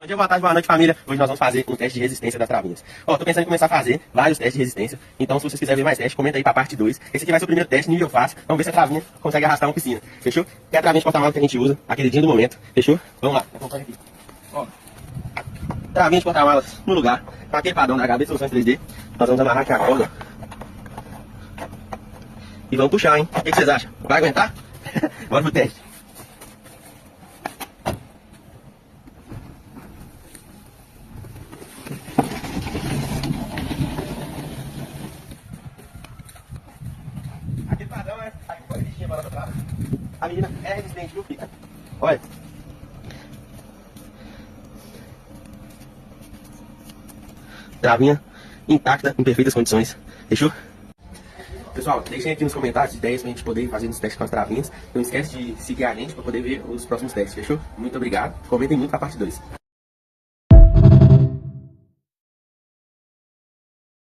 Bom dia, boa tarde, boa noite, família. Hoje nós vamos fazer um teste de resistência das travinhas. Ó, tô pensando em começar a fazer vários testes de resistência. Então, se vocês quiserem ver mais testes, comenta aí pra parte 2. Esse aqui vai ser o primeiro teste, nível fácil. Vamos ver se a travinha consegue arrastar uma piscina. Fechou? É a travinha de porta-malas que a gente usa, a queridinha do momento. Fechou? Vamos lá, acompanha aqui. Ó, travinha de porta-malas no lugar, com aquele padrão da HB Soluções 3D. Nós vamos amarrar aqui a corda. E vamos puxar, hein? O que vocês acham? Vai aguentar? Bora pro teste. Aquele padrão, né? Aqui foi a bichinha para lá. A menina é resistente, viu, filha? Olha. Travinha intacta, em perfeitas condições. Fechou? Pessoal, deixem aqui nos comentários ideias pra gente poder fazer uns testes com as travinhas. Não esquece de seguir a gente pra poder ver os próximos testes, fechou? Muito obrigado. Comentem muito pra parte 2.